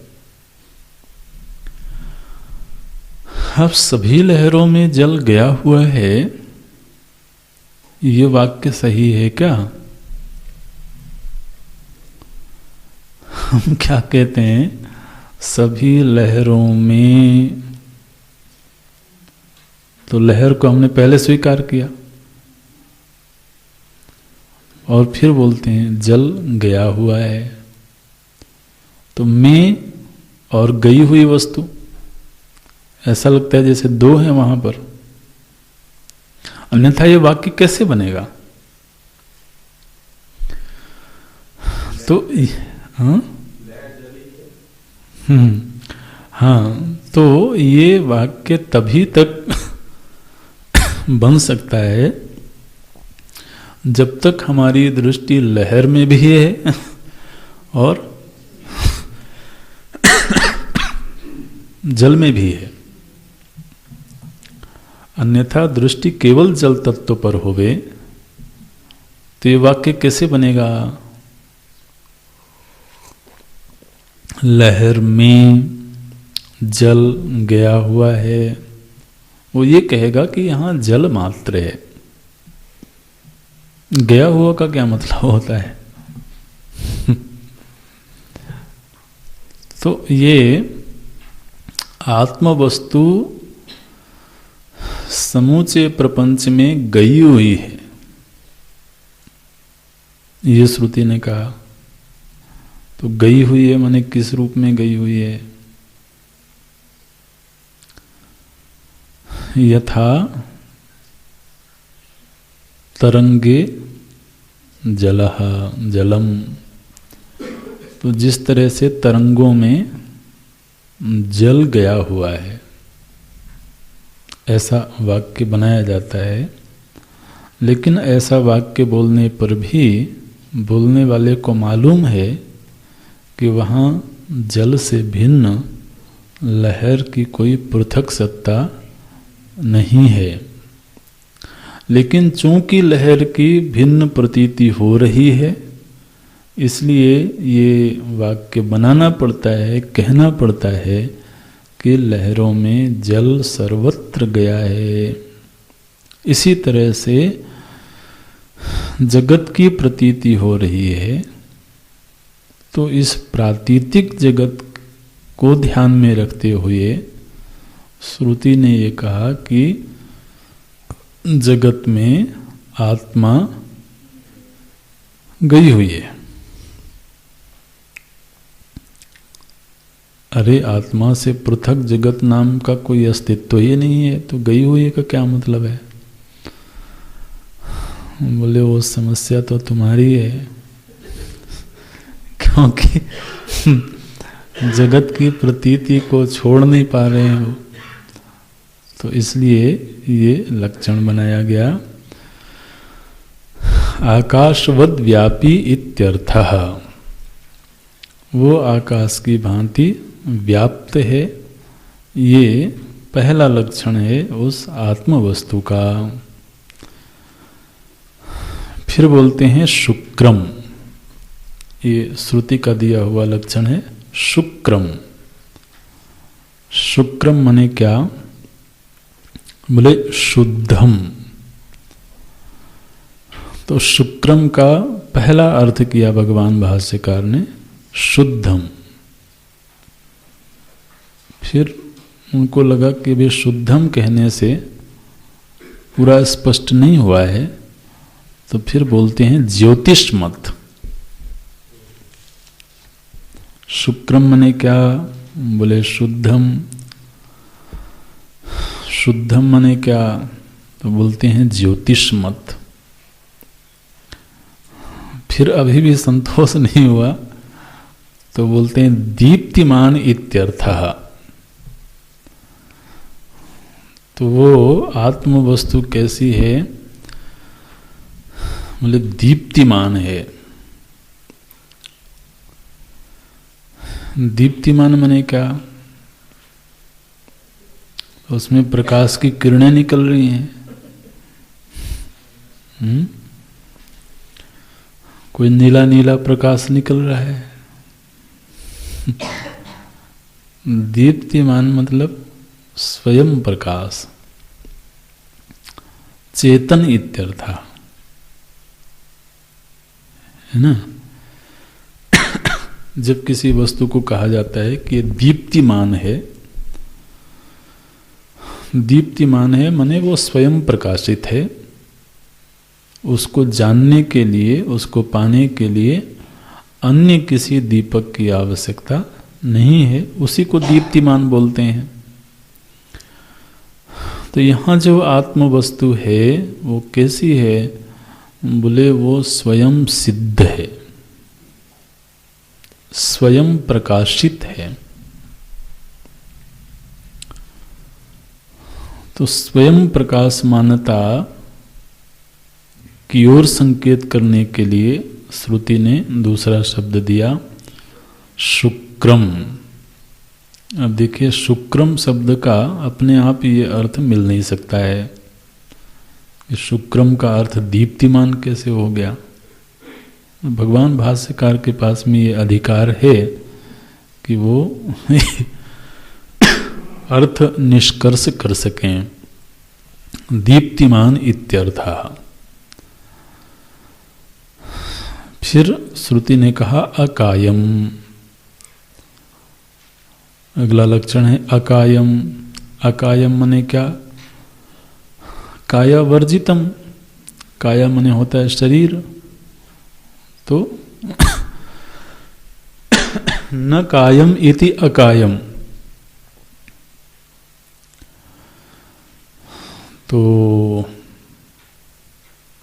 अब सभी लहरों में जल गया हुआ है, ये वाक्य सही है क्या? हम क्या कहते हैं, सभी लहरों में, तो लहर को हमने पहले स्वीकार किया और फिर बोलते हैं जल गया हुआ है। तो मैं और गई हुई वस्तु, ऐसा लगता है जैसे दो हैं वहां पर, अन्यथा ये वाक्य कैसे बनेगा? तो हाँ, तो ये वाक्य तभी तक बन सकता है जब तक हमारी दृष्टि लहर में भी है और जल में भी है। अन्यथा दृष्टि केवल जल तत्व पर होवे तो ये वाक्य कैसे बनेगा? लहर में जल गया हुआ है, वो ये कहेगा कि यहां जल मात्र है। गया हुआ का क्या मतलब होता है? तो ये आत्म वस्तु समूचे प्रपंच में गई हुई है, ये श्रुति ने कहा। तो गई हुई है माने किस रूप में गई हुई है? यथा तरंगे जलह जलम, तो जिस तरह से तरंगों में जल गया हुआ है, ऐसा वाक्य बनाया जाता है। लेकिन ऐसा वाक्य बोलने पर भी बोलने वाले को मालूम है कि वहाँ जल से भिन्न लहर की कोई पृथक सत्ता नहीं है। लेकिन चूंकि लहर की भिन्न प्रतीति हो रही है, इसलिए ये वाक्य बनाना पड़ता है, कहना पड़ता है कि लहरों में जल सर्वत्र गया है। इसी तरह से जगत की प्रतीति हो रही है, तो इस प्रातीतिक जगत को ध्यान में रखते हुए श्रुति ने ये कहा कि जगत में आत्मा गई हुई है। अरे आत्मा से पृथक जगत नाम का कोई अस्तित्व ही नहीं है, तो गई हुई का क्या मतलब है? बोले वो समस्या तो तुम्हारी है, क्योंकि जगत की प्रतीति को छोड़ नहीं पा रहे हो, तो इसलिए ये लक्षण बनाया गया। आकाशवद व्यापी इत्यर्थः, वो आकाश की भांति व्याप्त है, ये पहला लक्षण है उस आत्म वस्तु का। फिर बोलते हैं शुक्रम, ये श्रुति का दिया हुआ लक्षण है शुक्रम। शुक्रम माने क्या? बोले शुद्धम। तो शुक्रम का पहला अर्थ किया भगवान भाष्यकार ने शुद्धम। फिर उनको लगा कि वे शुद्धम कहने से पूरा स्पष्ट नहीं हुआ है, तो फिर बोलते हैं ज्योतिष्मत। शुक्रम माने क्या? बोले शुद्धम। शुद्धम माने क्या? तो बोलते हैं ज्योतिष्मत। फिर अभी भी संतोष नहीं हुआ, तो बोलते हैं दीप्तिमान इत्यर्थः। तो वो आत्म वस्तु कैसी है? मतलब दीप्तिमान है। दीप्तिमान माने क्या? उसमें प्रकाश की किरणें निकल रही हैं। कोई नीला नीला प्रकाश निकल रहा है। दीप्तिमान मतलब स्वयं प्रकाश, चेतन इत्यर्थ है ना। जब किसी वस्तु को कहा जाता है कि दीप्तिमान है, दीप्तिमान है माने वो स्वयं प्रकाशित है, उसको जानने के लिए, उसको पाने के लिए अन्य किसी दीपक की आवश्यकता नहीं है, उसी को दीप्तिमान बोलते हैं। तो यहाँ जो आत्म वस्तु है वो कैसी है? बोले वो स्वयं सिद्ध है, स्वयं प्रकाशित है। तो स्वयं प्रकाशमानता की ओर संकेत करने के लिए श्रुति ने दूसरा शब्द दिया शुक्रम। अब देखिए, शुक्रम शब्द का अपने आप ये अर्थ मिल नहीं सकता है। शुक्रम का अर्थ दीप्तिमान कैसे हो गया? भगवान भाष्यकार के पास में ये अधिकार है कि वो अर्थ निष्कर्ष कर सकें। दीप्तिमान इत्यर्थः। फिर श्रुति ने कहा अकायम। अगला लक्षण है अकायम। अकायम माने क्या? काया वर्जितम। काया माने होता है शरीर, तो न कायम इति अकायम। तो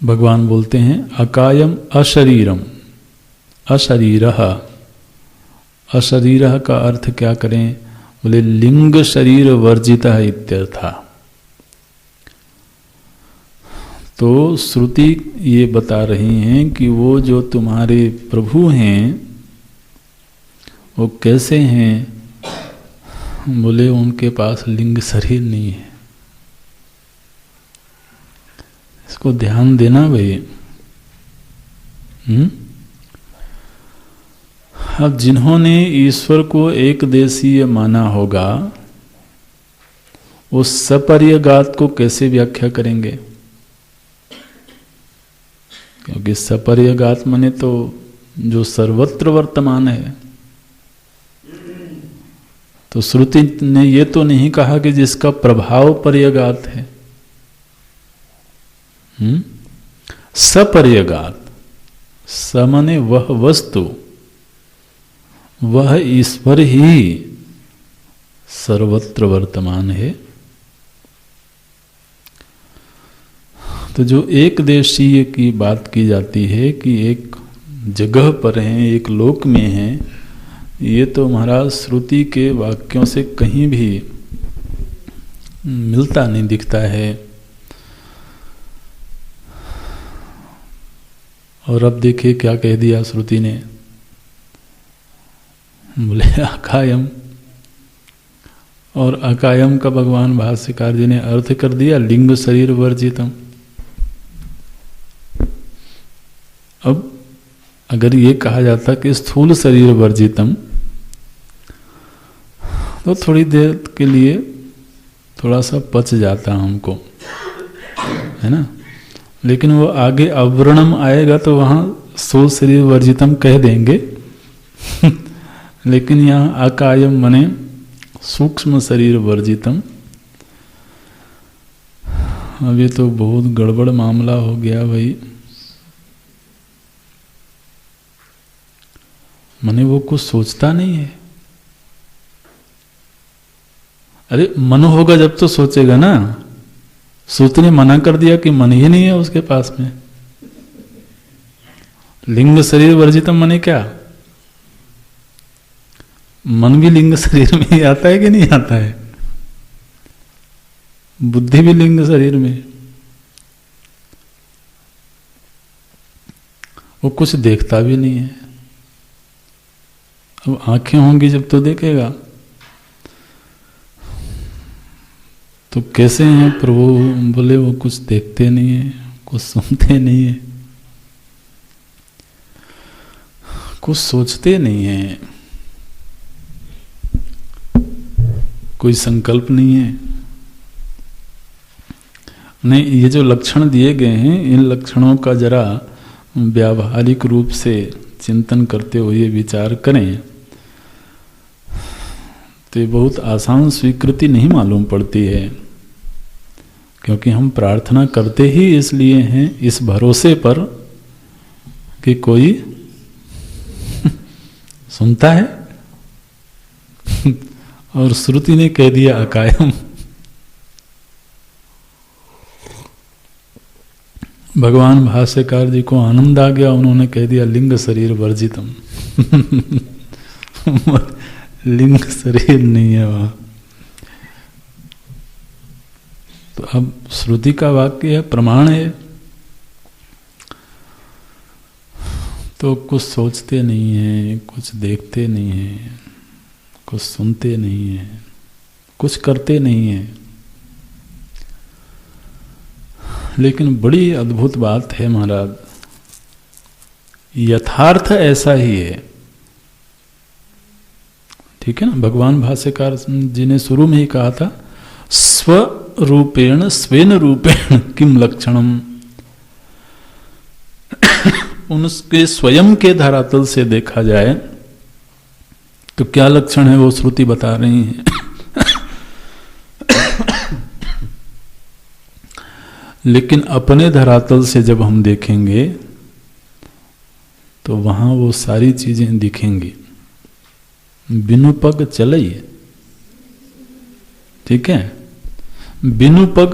भगवान बोलते हैं अकायम अशरीरम। अशरीरः। अशरीरः का अर्थ क्या करें? बोले लिंग शरीर वर्जितः इत्यर्थः। तो श्रुति ये बता रही हैं कि वो जो तुम्हारे प्रभु हैं वो कैसे हैं? बोले उनके पास लिंग शरीर नहीं है। इसको ध्यान देना भाई। अब जिन्होंने ईश्वर को एक देशीय माना होगा, उस सपर्यगात को कैसे व्याख्या करेंगे? क्योंकि सपर्यगात माने तो जो सर्वत्र वर्तमान है। तो श्रुति ने ये तो नहीं कहा कि जिसका प्रभाव पर्यगात है। सपर्यगात। स माने वह वस्तु, वह ईश्वर ही सर्वत्र वर्तमान है। तो जो एक देशीय की बात की जाती है कि एक जगह पर हैं, एक लोक में हैं, ये तो महाराज श्रुति के वाक्यों से कहीं भी मिलता नहीं दिखता है। और अब देखिए क्या कह दिया श्रुति ने, बोले अकायम। और अकायम का भगवान भाष्यकार जी ने अर्थ कर दिया लिंग शरीर वर्जितम। अब अगर ये कहा जाता कि स्थूल शरीर वर्जितम, तो थोड़ी देर के लिए थोड़ा सा पच जाता हमको, है ना। लेकिन वो आगे अवर्णम आएगा तो वहाँ स्थूल शरीर वर्जितम कह देंगे लेकिन यहाँ अकायम मने सूक्ष्म शरीर वर्जितम। अभी तो बहुत गड़बड़ मामला हो गया भाई। मने वो कुछ सोचता नहीं है। अरे मन होगा जब तो सोचेगा ना। सूत्र ने मना कर दिया कि मन ही नहीं है उसके पास में। लिंग शरीर वर्जितम मने क्या? मन भी लिंग शरीर में ही आता है कि नहीं आता है? बुद्धि भी लिंग शरीर में। वो कुछ देखता भी नहीं है। अब आंखें होंगी जब तो देखेगा। तो कैसे हैं प्रभु? बोले वो कुछ देखते नहीं है, कुछ सुनते नहीं है, कुछ सोचते नहीं है, कोई संकल्प नहीं है। नहीं, ये जो लक्षण दिए गए हैं, इन लक्षणों का जरा व्यावहारिक रूप से चिंतन करते हुए विचार करें तो ये बहुत आसान स्वीकृति नहीं मालूम पड़ती है। क्योंकि हम प्रार्थना करते ही इसलिए हैं, इस भरोसे पर कि कोई सुनता है और श्रुति ने कह दिया अकायम। भगवान भाष्यकार जी को आनंद आ गया, उन्होंने कह दिया लिंग शरीर वर्जितम लिंग शरीर नहीं है वहां। तो अब श्रुति का वाक्य है, प्रमाण है, तो कुछ सोचते नहीं है, कुछ देखते नहीं है, कुछ सुनते नहीं है, कुछ करते नहीं है। लेकिन बड़ी अद्भुत बात है महाराज, यथार्थ ऐसा ही है। ठीक है ना। भगवान भाष्यकार जी ने शुरू में ही कहा था स्वरूपेण स्वेन रूपेण किम लक्षणम। उनके स्वयं के धरातल से देखा जाए तो क्या लक्षण है वो श्रुति बता रही है। लेकिन अपने धरातल से जब हम देखेंगे तो वहां वो सारी चीजें दिखेंगी। बिनु पग चलई, ठीक है। बिनु पग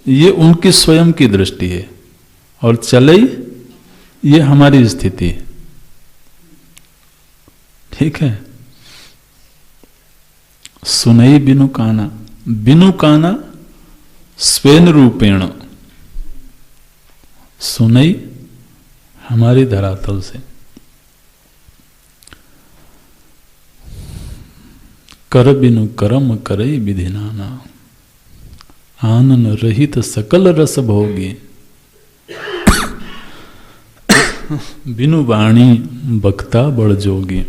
ये उनकी स्वयं की दृष्टि है, और चलई ये हमारी स्थिति है। ठीक है। सुनई बिनु काना, बिनु काना स्वेन रूपेण, सुनई हमारी धरातल से। कर बिनु करम करई विधिनाना, आनन रहित सकल रस भोगी, बिनु वाणी बक्ता बड़ जोगी।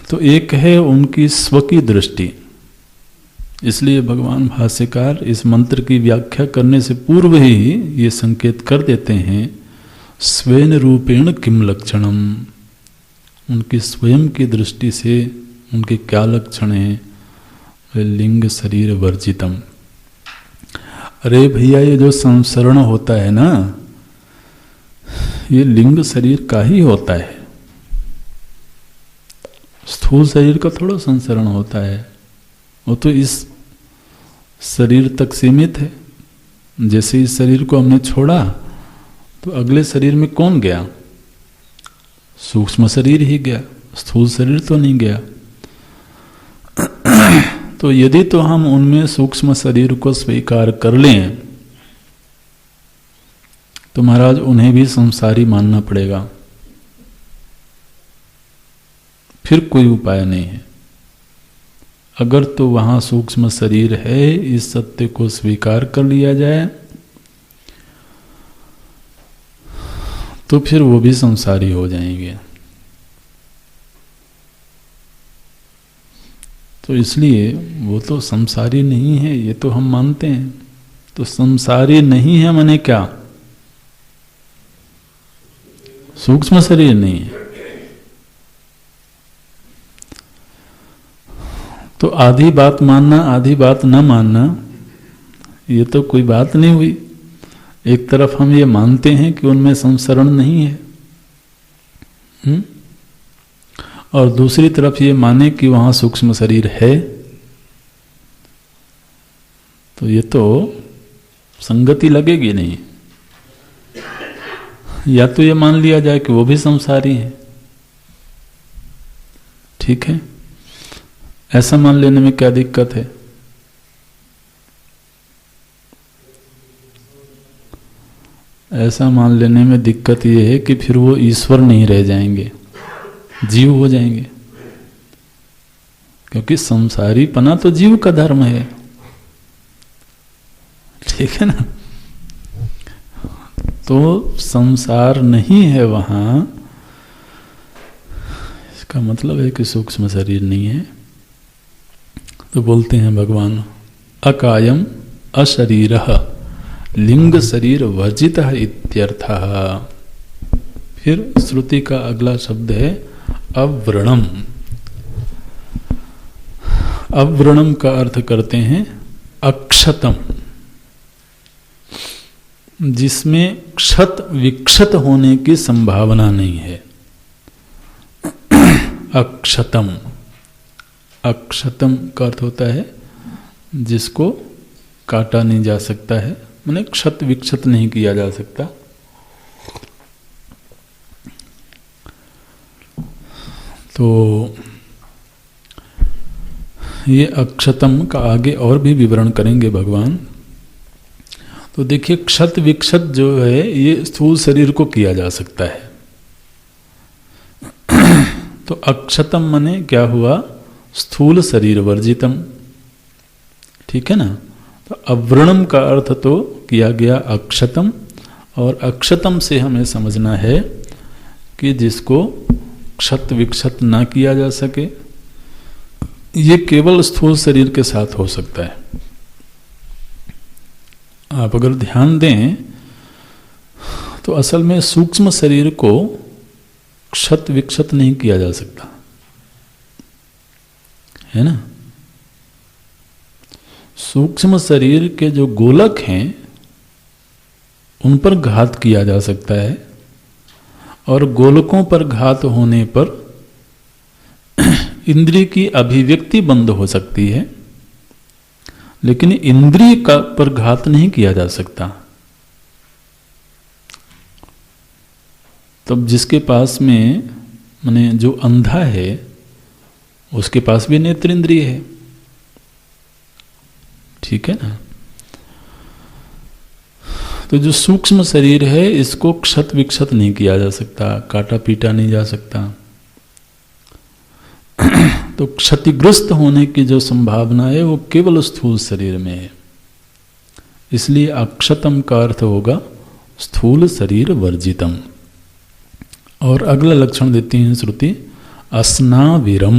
तो एक है उनकी स्व की दृष्टि। इसलिए भगवान भाष्यकार इस मंत्र की व्याख्या करने से पूर्व ही ये संकेत कर देते हैं स्वेन रूपेण किम लक्षणम। उनकी स्वयं की दृष्टि से उनके क्या लक्षण हैं? लिंग शरीर वर्जितम। अरे भैया, ये जो संसरण होता है ना, ये लिंग शरीर का ही होता है। स्थूल शरीर का थोड़ा संसरण होता है, वो तो इस शरीर तक सीमित है। जैसे इस शरीर को हमने छोड़ा तो अगले शरीर में कौन गया? सूक्ष्म शरीर ही गया, स्थूल शरीर तो नहीं गया। तो यदि तो हम उनमें सूक्ष्म शरीर को स्वीकार कर लें तो महाराज उन्हें भी संसारी मानना पड़ेगा, फिर कोई उपाय नहीं है। अगर तो वहां सूक्ष्म शरीर है, इस सत्य को स्वीकार कर लिया जाए तो फिर वो भी संसारी हो जाएंगे। तो इसलिए वो तो संसारी नहीं है, ये तो हम मानते हैं। तो संसारी नहीं है माने क्या? सूक्ष्म शरीर नहीं है। तो आधी बात मानना आधी बात न मानना, ये तो कोई बात नहीं हुई। एक तरफ हम ये मानते हैं कि उनमें संसरण नहीं है, और दूसरी तरफ ये माने कि वहां सूक्ष्म शरीर है, तो ये तो संगति लगेगी नहीं। या तो ये मान लिया जाए कि वो भी संसारी है, ठीक है, ऐसा मान लेने में क्या दिक्कत है? ऐसा मान लेने में दिक्कत ये है कि फिर वो ईश्वर नहीं रह जाएंगे, जीव हो जाएंगे। क्योंकि संसारीपना तो जीव का धर्म है, ठीक है ना। तो संसार नहीं है वहां, इसका मतलब है कि सूक्ष्म शरीर नहीं है। तो बोलते हैं भगवान अकायम अशरीरः लिंग शरीर वर्जितः इत्यर्थः। फिर श्रुति का अगला शब्द है अव्रणम। अव्रणम का अर्थ करते हैं अक्षतम, जिसमें क्षत विक्षत होने की संभावना नहीं है। अक्षतम, अक्षतम का अर्थ होता है जिसको काटा नहीं जा सकता है, माने क्षत विक्षत नहीं किया जा सकता। तो ये अक्षतम का आगे और भी विवरण करेंगे भगवान। तो देखिए क्षत विक्षत जो है ये स्थूल शरीर को किया जा सकता है। तो अक्षतम माने क्या हुआ? स्थूल शरीर वर्जितम, ठीक है ना। तो अव्रणम का अर्थ तो किया गया अक्षतम, और अक्षतम से हमें समझना है कि जिसको क्षत विक्षत ना किया जा सके, ये केवल स्थूल शरीर के साथ हो सकता है। आप अगर ध्यान दें तो असल में सूक्ष्म शरीर को क्षत विक्षत नहीं किया जा सकता है ना। सूक्ष्म शरीर के जो गोलक हैं उन पर घात किया जा सकता है, और गोलकों पर घात होने पर इंद्रिय की अभिव्यक्ति बंद हो सकती है, लेकिन इंद्रिय का पर घात नहीं किया जा सकता। तब जिसके पास में माने जो अंधा है उसके पास भी नेत्र इंद्रिय है, ठीक है ना। तो जो सूक्ष्म शरीर है इसको क्षत विक्षत नहीं किया जा सकता, काटा पीटा नहीं जा सकता। तो क्षतिग्रस्त होने की जो संभावना है वो केवल स्थूल शरीर में है। इसलिए अक्षतम का अर्थ होगा स्थूल शरीर वर्जितम। और अगला लक्षण देती हैं श्रुति अस्नाविरम।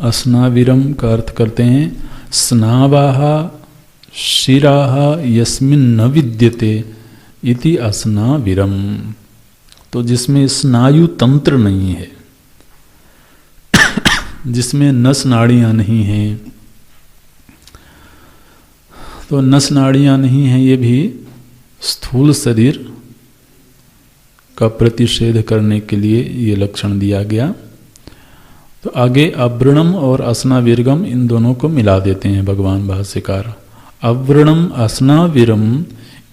अस्नाविरम का अर्थ करते हैं स्नावाः शिराः यस्मिन् न विद्यते इति अस्नाविरम। तो जिसमें स्नायु तंत्र नहीं है, जिसमें नस नाड़ियां नहीं हैं, तो नस नाड़ियां नहीं हैं, ये भी स्थूल शरीर का प्रतिषेध करने के लिए ये लक्षण दिया गया। तो आगे अव्रणम और अस्नाविर्गम इन दोनों को मिला देते हैं भगवान भाष्यकार। अव्रणम असनाविरम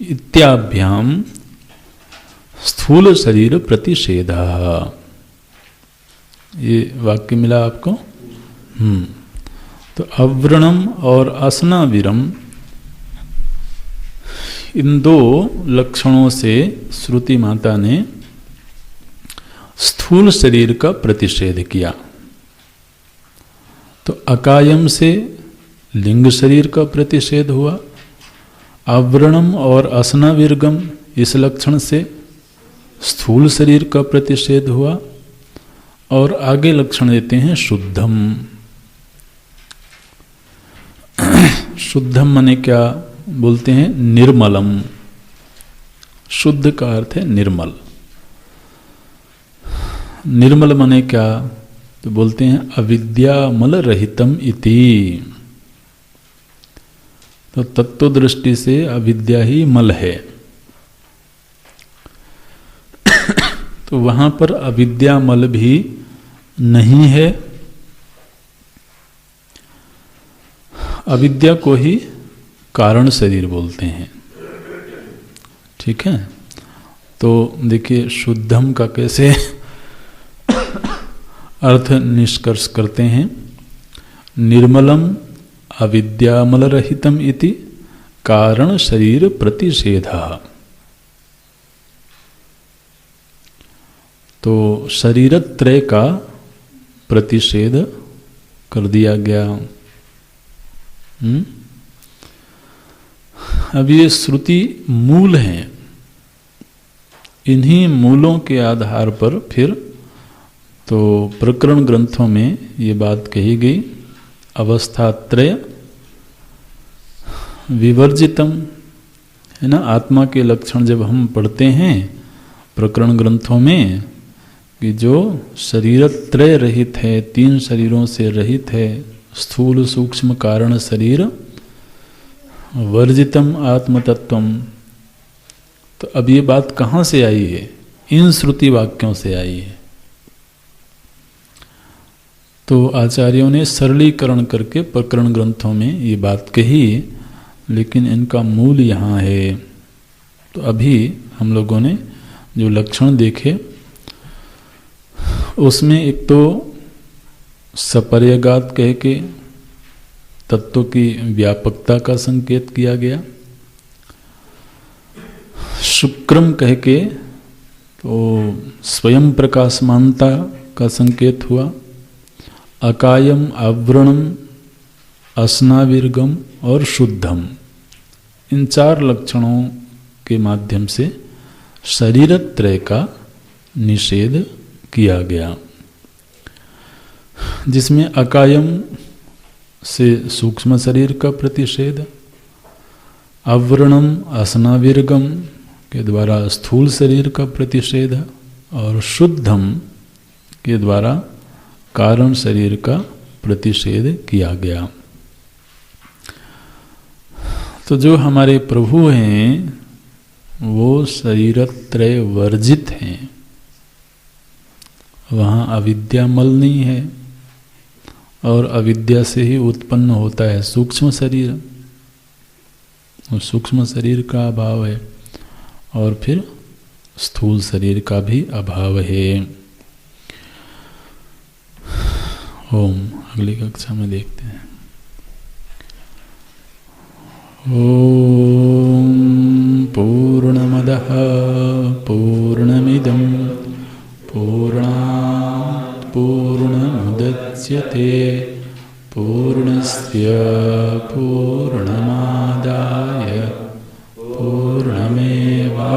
इत्याभ्याम स्थूल शरीर प्रतिषेध। ये वाक्य मिला आपको? तो अव्रणम और असनाविरम, इन दो लक्षणों से श्रुति माता ने स्थूल शरीर का प्रतिषेध किया। तो अकायम से लिंग शरीर का प्रतिषेध हुआ, अव्रणम और असनाविर्गम इस लक्षण से स्थूल शरीर का प्रतिषेध हुआ, और आगे लक्षण देते हैं शुद्धम। शुद्धम माने क्या बोलते हैं? निर्मलम। शुद्ध का अर्थ है निर्मल। निर्मल माने क्या? तो बोलते हैं अविद्यामल रहितम इति। तो तत्व दृष्टि से अविद्या ही मल है। तो वहां पर अविद्यामल भी नहीं है। अविद्या को ही कारण शरीर बोलते हैं। ठीक है? तो देखिए शुद्धम का कैसे अर्थ निष्कर्ष करते हैं। निर्मलम अविद्यामल रहितम इति कारण शरीर प्रतिषेधः। तो शरीरत्रय का प्रतिषेध कर दिया गया। अब ये श्रुति मूल हैं, इन्हीं मूलों के आधार पर फिर तो प्रकरण ग्रंथों में ये बात कही गई, अवस्थात्रय विवर्जितम, है ना। आत्मा के लक्षण जब हम पढ़ते हैं प्रकरण ग्रंथों में कि जो शरीरत्रय रहित है, तीन शरीरों से रहित है, स्थूल सूक्ष्म कारण शरीर वर्जितम आत्मतत्वम। तो अब ये बात कहाँ से आई है? इन श्रुति वाक्यों से आई है। तो आचार्यों ने सरलीकरण करके प्रकरण ग्रंथों में ये बात कही, लेकिन इनका मूल यहाँ है। तो अभी हम लोगों ने जो लक्षण देखे उसमें एक तो सपर्यगात कह के तत्व की व्यापकता का संकेत किया गया, शुक्रम कह के तो स्वयं प्रकाशमानता का संकेत हुआ, अकायम आवरणम असनाविर्गम और शुद्धम, इन चार लक्षणों के माध्यम से शरीरत्रय का निषेध किया गया, जिसमें अकायम से सूक्ष्म शरीर का प्रतिषेध, आवरणम असनाविर्गम के द्वारा स्थूल शरीर का प्रतिषेध और शुद्धम के द्वारा कारण शरीर का प्रतिषेध किया गया। तो जो हमारे प्रभु हैं वो शरीरत्रय वर्जित हैं, वहाँ अविद्यामल नहीं है, और अविद्या से ही उत्पन्न होता है सूक्ष्म शरीर, और सूक्ष्म शरीर का अभाव है, और फिर स्थूल शरीर का भी अभाव है। ओम अगली कक्षा में देखते हैं। ओम पूर्णमदः पूर्णमिदं पूर्णात् पूर्णमुदच्यते पूर्णस्य पूर्णमादाय पूर्णमेवा